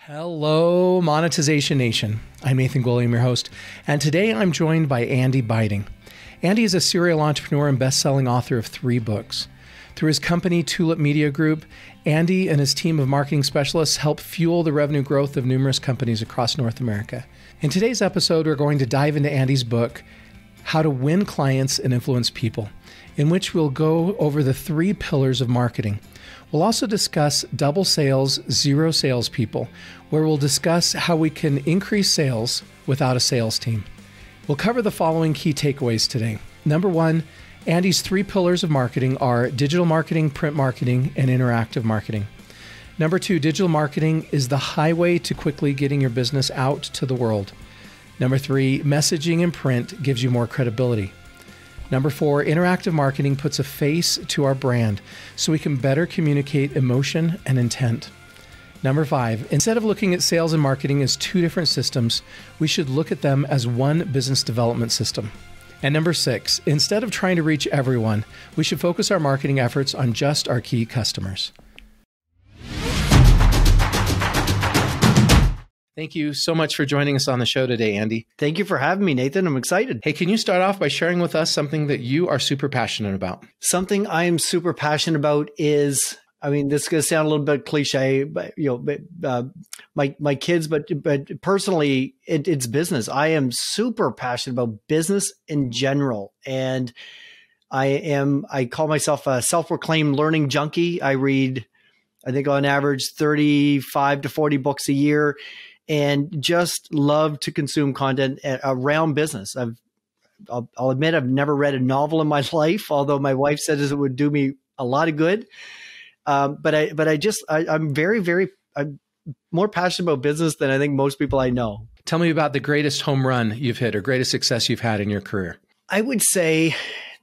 Hello, Monetization Nation. I'm Nathan Gwilliam, your host, and today I'm joined by Andy Buyting. Andy is a serial entrepreneur and best-selling author of 3 books. Through his company, Tulip Media Group, Andy and his team of marketing specialists help fuel the revenue growth of numerous companies across North America. In today's episode, we're going to dive into Andy's book, How to Win Clients and Influence People, in which we'll go over the 3 pillars of marketing. We'll also discuss double sales, zero salespeople, where we'll discuss how we can increase sales without a sales team. We'll cover the following key takeaways today. Number 1, Andy's 3 pillars of marketing are digital marketing, print marketing, and interactive marketing. Number 2, digital marketing is the highway to quickly getting your business out to the world. Number 3, messaging in print gives you more credibility. Number 4, interactive marketing puts a face to our brand so we can better communicate emotion and intent. Number 5, instead of looking at sales and marketing as 2 different systems, we should look at them as one business development system. And number 6, instead of trying to reach everyone, we should focus our marketing efforts on just our key customers. Thank you so much for joining us on the show today, Andy. Thank you for having me, Nathan. I'm excited. Hey, can you start off by sharing with us something that you are super passionate about? Something I am super passionate about is, this is going to sound a little bit cliche, but my kids, but personally, it's business. I am super passionate about business in general, and I call myself a self-proclaimed learning junkie. I read, I think on average, 35 to 40 books a year, and just love to consume content around business. I'll admit I've never read a novel in my life, although my wife says it would do me a lot of good. I'm more passionate about business than I think most people I know. Tell me about the greatest home run you've hit or greatest success you've had in your career. I would say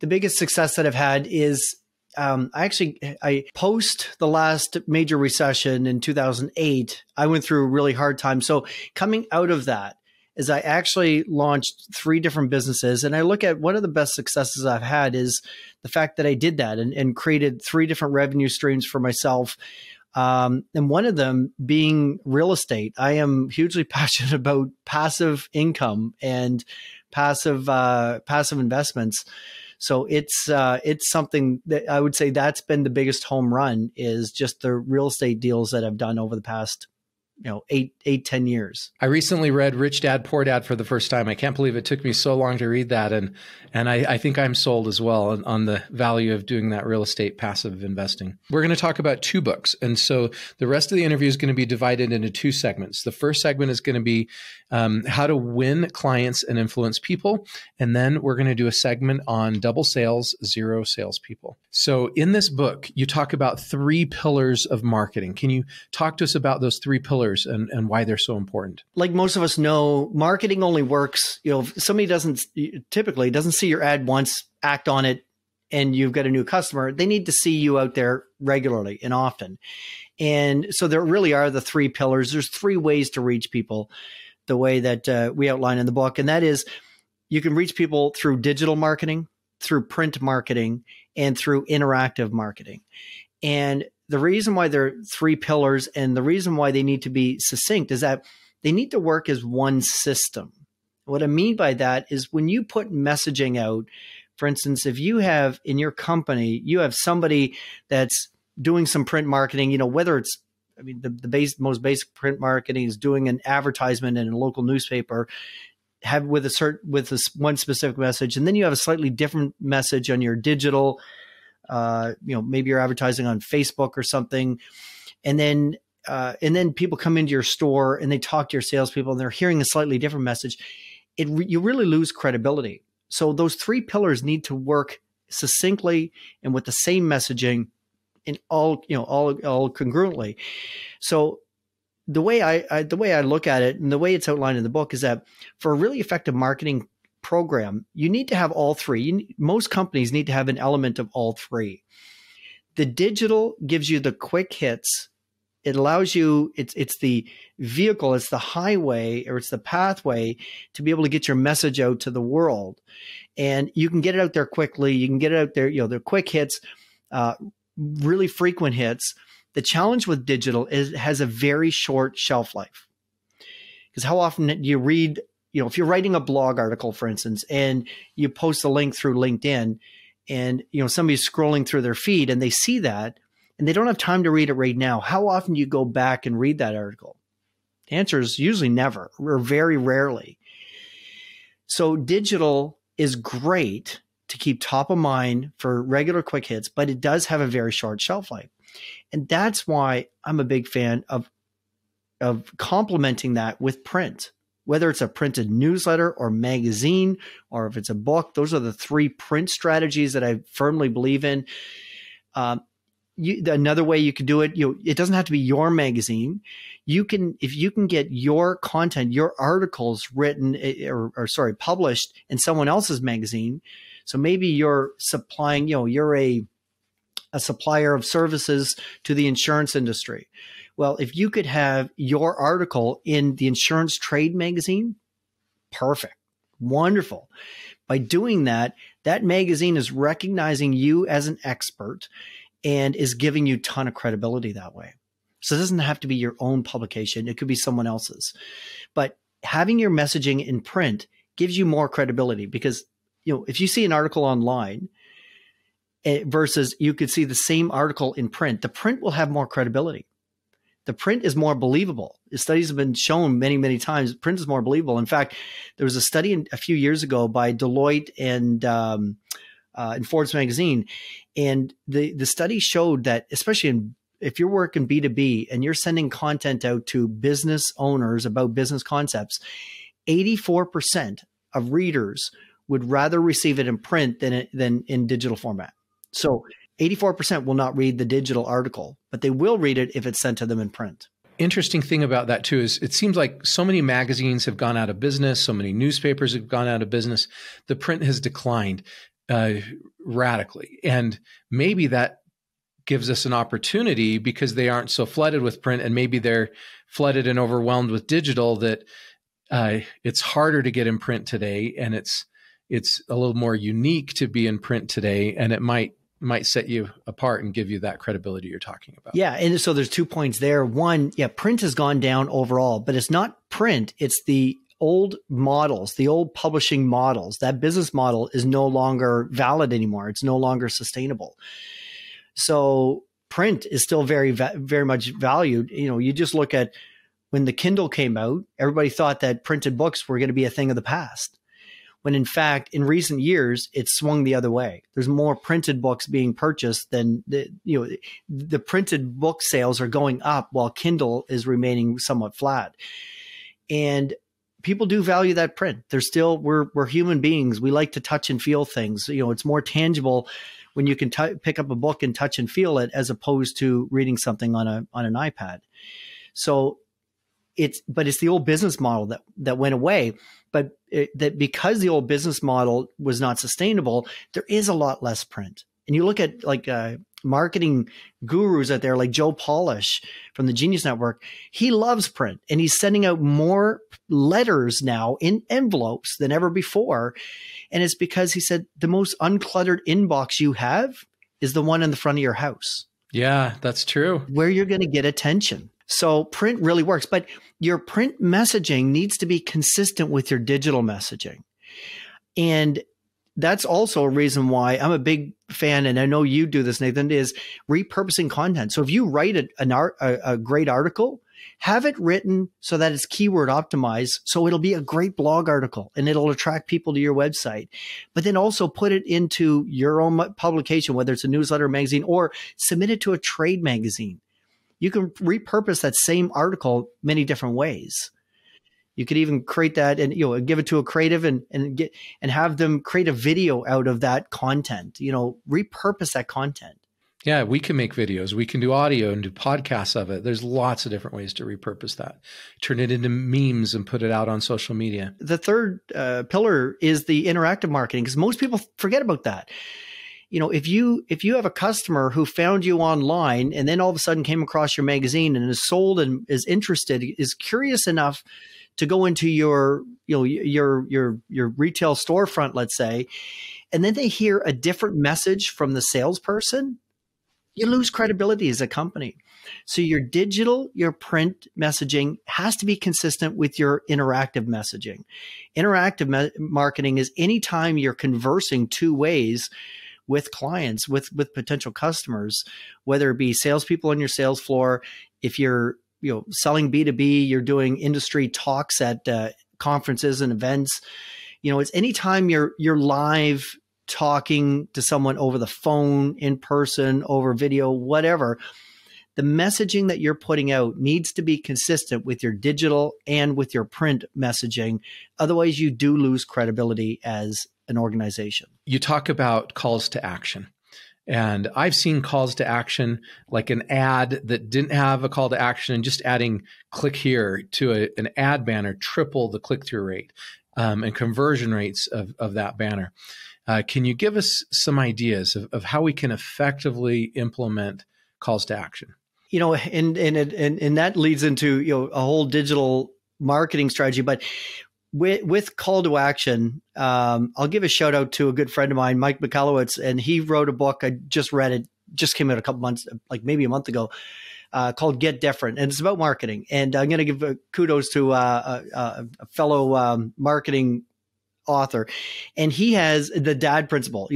the biggest success that I've had is I post the last major recession in 2008, I went through a really hard time. So coming out of that is I actually launched 3 different businesses. And I look at one of the best successes I've had is the fact that I did that and created 3 different revenue streams for myself. And one of them being real estate. I am hugely passionate about passive income and passive investments. So it's something that I would say that's been the biggest home run, is just the real estate deals that I've done over the past 10 years. I recently read Rich Dad, Poor Dad for the first time. I can't believe it took me so long to read that. And I think I'm sold as well on the value of doing that real estate passive investing. We're going to talk about 2 books. And so the rest of the interview is going to be divided into 2 segments. The first segment is going to be how to win clients and influence people. And then we're going to do a segment on double sales, zero salespeople. So in this book, you talk about 3 pillars of marketing. Can you talk to us about those 3 pillars and why they're so important? Like most of us know, marketing only works, if somebody typically doesn't see your ad once, act on it, and you've got a new customer, they need to see you out there regularly and often. And so there really are the 3 pillars. There's 3 ways to reach people the way that we outline in the book. And that is, you can reach people through digital marketing, through print marketing, and through interactive marketing. And the reason why there are 3 pillars and the reason why they need to be succinct is that they need to work as one system. What I mean by that is when you put messaging out, for instance, if you have in your company, you have somebody that's doing some print marketing, whether it's, the most basic print marketing is doing an advertisement in a local newspaper, with one specific message, and then you have a slightly different message on your digital. Maybe you're advertising on Facebook or something, and then people come into your store and they talk to your salespeople and they're hearing a slightly different message. You really lose credibility. So those 3 pillars need to work succinctly and with the same messaging, and all congruently. So the way I look at it and the way it's outlined in the book is that for a really effective marketing program, you need to have all 3. Most companies need to have an element of all 3. The digital gives you the quick hits. It allows you, it's the vehicle, it's the highway, or it's the pathway to be able to get your message out to the world. And you can get it out there quickly. You can get it out there, they're quick hits, really frequent hits The challenge with digital is it has a very short shelf life. Because how often do you read, if you're writing a blog article, for instance, and you post a link through LinkedIn and, somebody's scrolling through their feed and they see that and they don't have time to read it right now. How often do you go back and read that article? The answer is usually never, or very rarely. So digital is great to keep top of mind for regular quick hits, but it does have a very short shelf life. And that's why I'm a big fan of complementing that with print, whether it's a printed newsletter or magazine, or if it's a book. Those are the 3 print strategies that I firmly believe in. Another way you can do it, it doesn't have to be your magazine. If you can get your content, your articles written published in someone else's magazine. So maybe you're supplying, you're a supplier of services to the insurance industry. Well, if you could have your article in the insurance trade magazine, perfect, wonderful. By doing that, that magazine is recognizing you as an expert and is giving you a ton of credibility that way. So it doesn't have to be your own publication. It could be someone else's. But having your messaging in print gives you more credibility because, if you see an article online versus you could see the same article in print, the print will have more credibility. The print is more believable. The studies have been shown many, many times. Print is more believable. In fact, there was a study a few years ago by Deloitte and in Forbes magazine, and the study showed that, especially if you're working B2B and you're sending content out to business owners about business concepts, 84% of readers would rather receive it in print than in digital format. So 84% will not read the digital article, but they will read it if it's sent to them in print. Interesting thing about that too is it seems like so many magazines have gone out of business, so many newspapers have gone out of business. The print has declined radically. And maybe that gives us an opportunity because they aren't so flooded with print, and maybe they're flooded and overwhelmed with digital that it's harder to get in print today, and it's a little more unique to be in print today, and it might set you apart and give you that credibility you're talking about. Yeah. And so there's 2 points there. One, print has gone down overall, but it's not print. It's the old models, the old publishing models. That business model is no longer valid anymore. It's no longer sustainable. So print is still very, very much valued. You just look at when the Kindle came out, everybody thought that printed books were going to be a thing of the past. When in fact, in recent years, it's swung the other way. There's more printed books being purchased than the printed book sales are going up while Kindle is remaining somewhat flat. And people do value that print. We're human beings. We like to touch and feel things. It's more tangible when you can pick up a book and touch and feel it as opposed to reading something on an iPad. So it's the old business model that went away. But that because the old business model was not sustainable, there is a lot less print. And you look at marketing gurus out there like Joe Polish from the Genius Network, he loves print and he's sending out more letters now in envelopes than ever before. And it's because he said the most uncluttered inbox you have is the one in the front of your house. Yeah, that's true. Where you're going to get attention. So print really works, but your print messaging needs to be consistent with your digital messaging. And that's also a reason why I'm a big fan, and I know you do this, Nathan, is repurposing content. So if you write a great article, have it written so that it's keyword optimized. So it'll be a great blog article and it'll attract people to your website, but then also put it into your own publication, whether it's a newsletter, magazine, or submit it to a trade magazine. You can repurpose that same article many different ways. You could even create that and give it to a creative and have them create a video out of that content. Repurpose that content. Yeah, we can make videos. We can do audio and do podcasts of it. There's lots of different ways to repurpose that. Turn it into memes and put it out on social media. The third pillar is the interactive marketing, because most people forget about that. If you have a customer who found you online and then all of a sudden came across your magazine and is sold and is interested, is curious enough to go into your retail storefront, let's say, and then they hear a different message from the salesperson, you lose credibility as a company. So your digital, your print messaging has to be consistent with your interactive messaging. Interactive marketing is anytime you're conversing two ways with clients, with potential customers, whether it be salespeople on your sales floor, if you're selling B2B, you're doing industry talks at conferences and events. It's anytime you're live talking to someone over the phone, in person, over video, whatever, the messaging that you're putting out needs to be consistent with your digital and with your print messaging. Otherwise, you do lose credibility as an organization. You talk about calls to action. And I've seen calls to action like an ad that didn't have a call to action, and just adding click here to an ad banner triple the click-through rate and conversion rates of that banner. Can you give us some ideas of how we can effectively implement calls to action? And that leads into a whole digital marketing strategy. But with call to action, I'll give a shout out to a good friend of mine, Mike Michalowicz, and he wrote a book. I just read it, just came out a couple months, like maybe a month ago, called Get Different. And it's about marketing. And I'm going to give kudos to a fellow marketing author. And he has the DAD principle.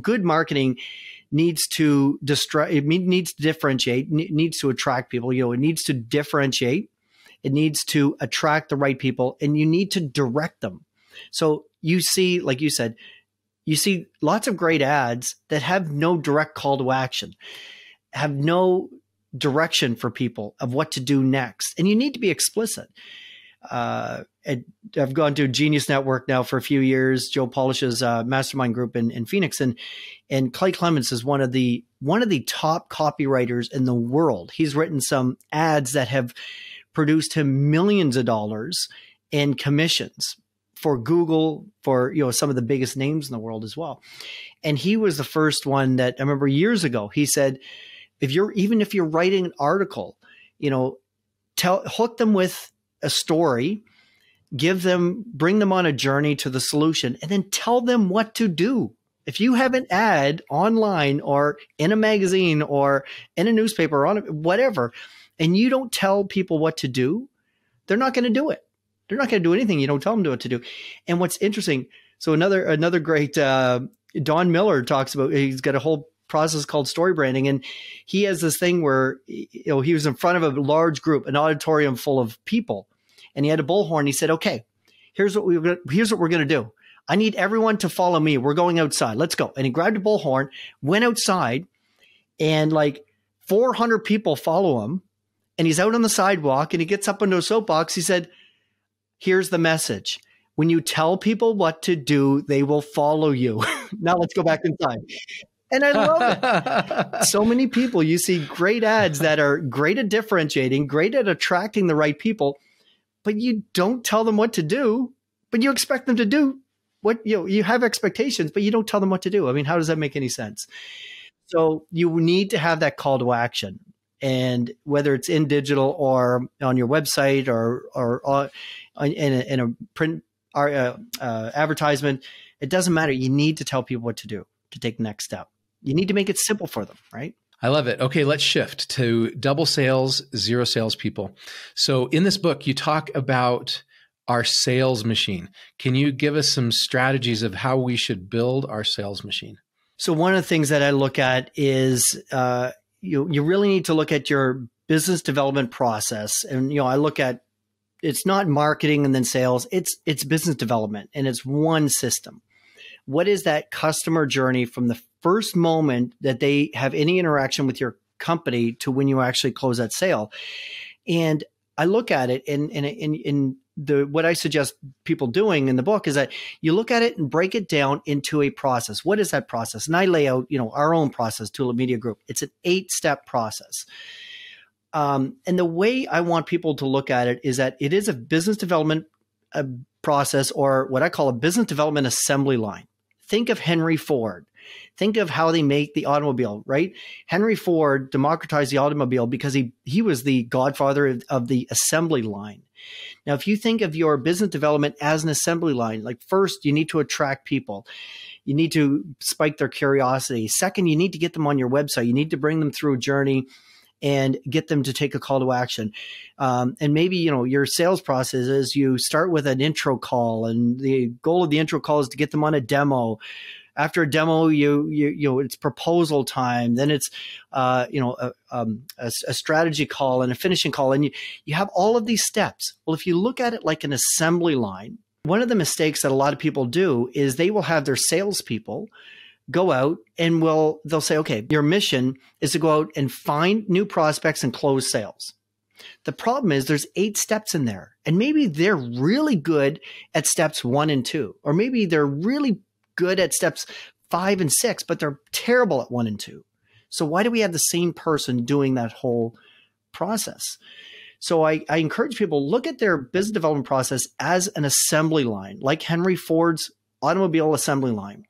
Good marketing needs to differentiate, needs to attract people. It needs to differentiate. It needs to attract the right people, and you need to direct them. So you see, like you said, you see lots of great ads that have no direct call to action, have no direction for people of what to do next. And you need to be explicit. I've gone to Genius Network now for a few years, Joe Polish's mastermind group in Phoenix. And Clay Clements is one of the top copywriters in the world. He's written some ads that have produced him millions of dollars in commissions for Google, for some of the biggest names in the world as well. And he was the first one that I remember years ago. He said, if you're writing an article, hook them with a story, bring them on a journey to the solution, and then tell them what to do. If you have an ad online or in a magazine or in a newspaper or on whatever, and you don't tell people what to do, they're not going to do it. They're not going to do anything you don't tell them what to do. And what's interesting, so another great, Don Miller talks about, he's got a whole process called story branding. And he has this thing where, he was in front of a large group, an auditorium full of people, and he had a bullhorn. He said, okay, here's what we're going to do. I need everyone to follow me. We're going outside. Let's go. And he grabbed a bullhorn, went outside, and like 400 people follow him. And he's out on the sidewalk, and he gets up into a soapbox. He said, here's the message. When you tell people what to do, they will follow you. Now let's go back inside. And I love it. So many people, you see great ads that are great at differentiating, great at attracting the right people, but you don't tell them what to do, but you expect them to do what, you have expectations, but you don't tell them what to do. I mean, how does that make any sense? So you need to have that call to action. And whether it's in digital or on your website or in a print advertisement, it doesn't matter. You need to tell people what to do to take the next step. You need to make it simple for them, right? I love it. Okay, let's shift to double sales, zero salespeople. So in this book, you talk about our sales machine. Can you give us some strategies of how we should build our sales machine? So one of the things that I look at is you really need to look at your business development process. And, I look at, it's not marketing and then sales, it's business development, and it's one system. What is that customer journey from the first moment that they have any interaction with your company to when you actually close that sale? And I look at it in what I suggest people doing in the book is that you look at it and break it down into a process. What is that process? And I lay out, our own process, Tulip Media Group. It's an 8-step process. And the way I want people to look at it is that it is a business development process, or what I call a business development assembly line. Think of Henry Ford. Think of how they make the automobile, right? Henry Ford democratized the automobile because he was the godfather of the assembly line. Now, if you think of your business development as an assembly line, like first, you need to attract people. You need to spike their curiosity. Second, you need to get them on your website. You need to bring them through a journey and get them to take a call to action. And maybe, your sales process is you start with an intro call, and the goal of the intro call is to get them on a demo. After a demo, it's proposal time. Then it's, a strategy call and a finishing call. And you have all of these steps. Well, if you look at it like an assembly line, one of the mistakes that a lot of people do is they will have their salespeople go out and they'll say, okay, your mission is to go out and find new prospects and close sales. The problem is there's 8 steps in there, and maybe they're really good at steps 1 and 2, or maybe they're really good at steps 5 and 6, but they're terrible at 1 and 2. So why do we have the same person doing that whole process? So I encourage people, look at their business development process as an assembly line, like Henry Ford's automobile assembly line.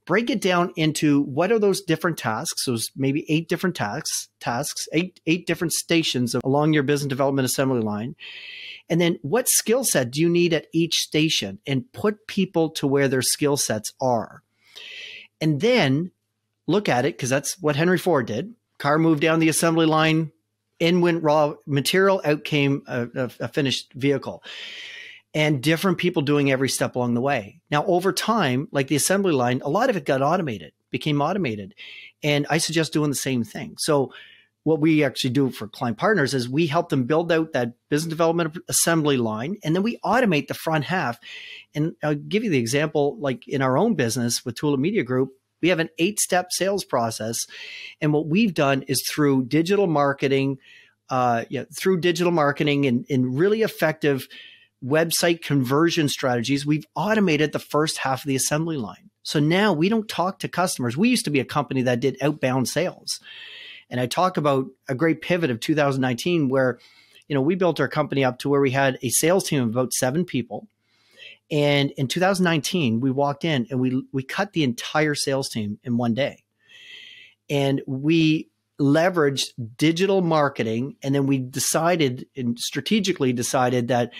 Break it down into what are those different tasks, those maybe 8 different tasks, eight different stations along your business development assembly line. And then what skill set do you need at each station, and put people to where their skill sets are. And then look at it, because that's what Henry Ford did. Car moved down the assembly line, in went raw material, out came a finished vehicle. And different people doing every step along the way. Now, over time, like the assembly line, a lot of it got automated, became automated. And I suggest doing the same thing. So what we actually do for client partners is we help them build out that business development assembly line, and then we automate the front half. And I'll give you the example, like in our own business with Tulip Media Group, we have an 8-step sales process. And what we've done is through digital marketing, and really effective website conversion strategies, we've automated the first half of the assembly line. So now we don't talk to customers. We used to be a company that did outbound sales. And I talk about a great pivot of 2019 where, we built our company up to where we had a sales team of about 7 people. And in 2019, we walked in and we cut the entire sales team in one day. And we leveraged digital marketing. And then we strategically decided that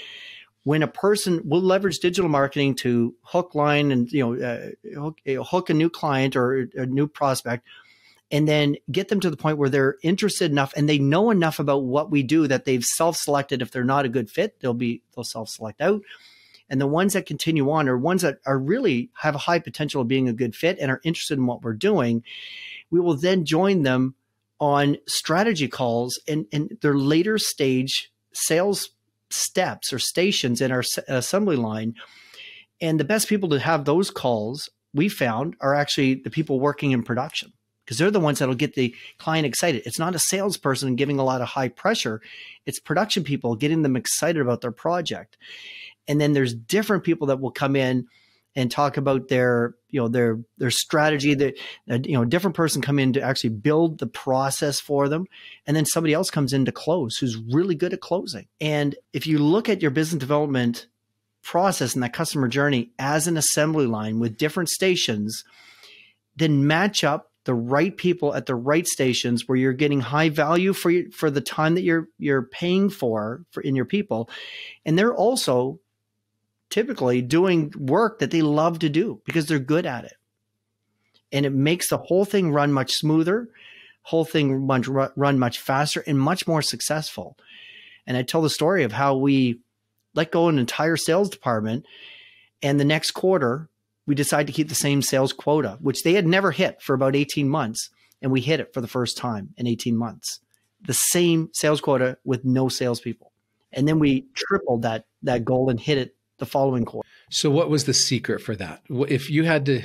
when a person will leverage digital marketing to hook, line, and hook a new client or a new prospect, and then get them to the point where they're interested enough and they know enough about what we do that they've self-selected. If they're not a good fit, they'll self-select out. And the ones that continue on are ones that are really have a high potential of being a good fit and are interested in what we're doing. We will then join them on strategy calls and their later stage sales steps or stations in our assembly line. And the best people to have those calls, we found, are actually the people working in production, because they're the ones that'll get the client excited. It's not a salesperson giving a lot of high pressure. It's production people getting them excited about their project. And then there's different people that will come in and talk about their strategy. That different person come in to actually build the process for them, and then somebody else comes in to close who's really good at closing. And if you look at your business development process and that customer journey as an assembly line with different stations, then match up the right people at the right stations where you're getting high value for the time that you're paying for in your people, and they're also typically doing work that they love to do because they're good at it. And it makes the whole thing run much smoother, run much faster, and much more successful. And I tell the story of how we let go of an entire sales department, and the next quarter, we decided to keep the same sales quota, which they had never hit for about 18 months. And we hit it for the first time in 18 months. The same sales quota with no salespeople. And then we tripled that goal and hit it the following quarter. So what was the secret for that? If you had to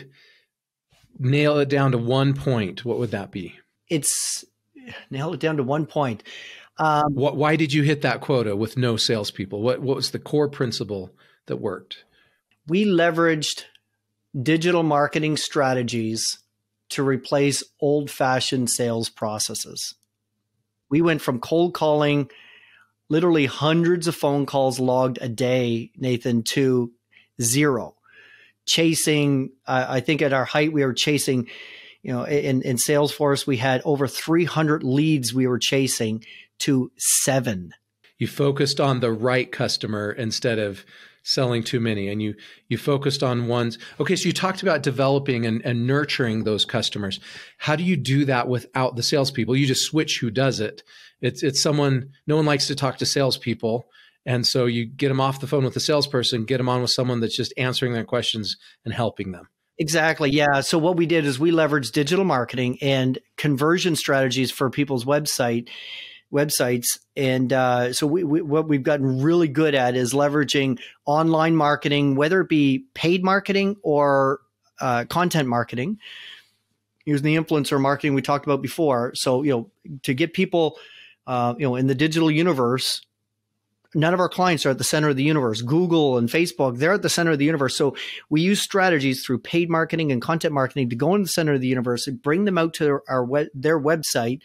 nail it down to one point, what would that be? Nail it down to one point. Why did you hit that quota with no salespeople? What was the core principle that worked? We leveraged digital marketing strategies to replace old-fashioned sales processes. We went from cold calling, literally hundreds of phone calls logged a day, Nathan, to 0. Chasing, I think at our height, we were chasing, in Salesforce, we had over 300 leads we were chasing to 7. You focused on the right customer instead of selling too many, and you focused on ones. Okay, so you talked about developing and nurturing those customers. How do you do that without the salespeople? You just switch who does it. It's someone, no one likes to talk to salespeople. And so you get them off the phone with the salesperson, get them on with someone that's just answering their questions and helping them. Exactly. Yeah. So what we did is we leveraged digital marketing and conversion strategies for people's websites. And so what we've gotten really good at is leveraging online marketing, whether it be paid marketing or content marketing, using the influencer marketing we talked about before. So, to get people, in the digital universe, none of our clients are at the center of the universe. Google and Facebook, they're at the center of the universe. So we use strategies through paid marketing and content marketing to go in the center of the universe and bring them out to their website.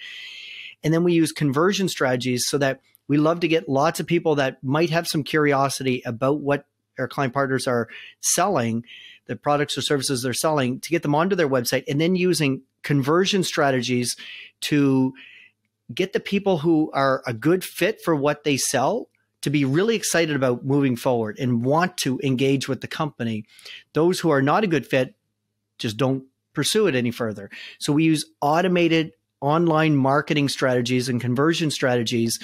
And then we use conversion strategies so that we love to get lots of people that might have some curiosity about what our client partners are selling, the products or services they're selling, to get them onto their website, and then using conversion strategies to get the people who are a good fit for what they sell to be really excited about moving forward and want to engage with the company. Those who are not a good fit just don't pursue it any further. So we use automated online marketing strategies and conversion strategies.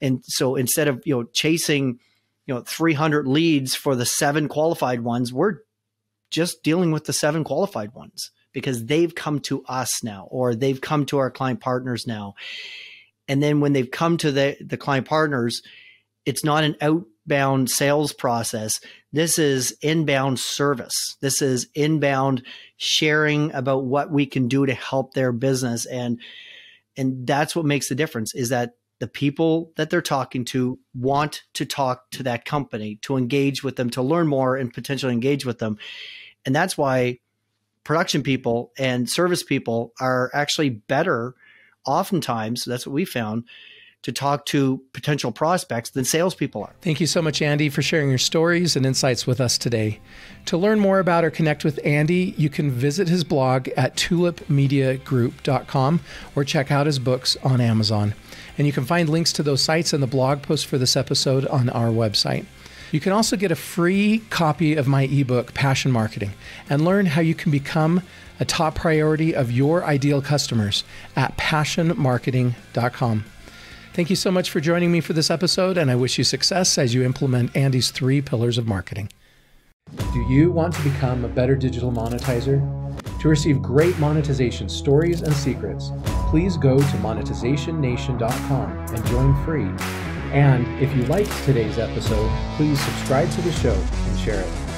And so instead of, chasing, 300 leads for the 7 qualified ones, we're just dealing with the 7 qualified ones because they've come to us now, or they've come to our client partners now. And then when they've come to the client partners, it's not an outbound sales process. This is inbound service. This is inbound sharing about what we can do to help their business. And that's what makes the difference, is that the people that they're talking to want to talk to that company, to engage with them, to learn more and potentially engage with them. And that's why production people and service people are actually better, oftentimes, that's what we found, to talk to potential prospects than salespeople are. Thank you so much, Andy, for sharing your stories and insights with us today. To learn more about or connect with Andy, you can visit his blog at tulipmediagroup.com or check out his books on Amazon. And you can find links to those sites and the blog post for this episode on our website. You can also get a free copy of my ebook, Passion Marketing, and learn how you can become a top priority of your ideal customers at passionmarketing.com. Thank you so much for joining me for this episode, and I wish you success as you implement Andy's 3 pillars of marketing. Do you want to become a better digital monetizer? To receive great monetization stories and secrets, please go to monetizationnation.com and join free. And if you liked today's episode, please subscribe to the show and share it.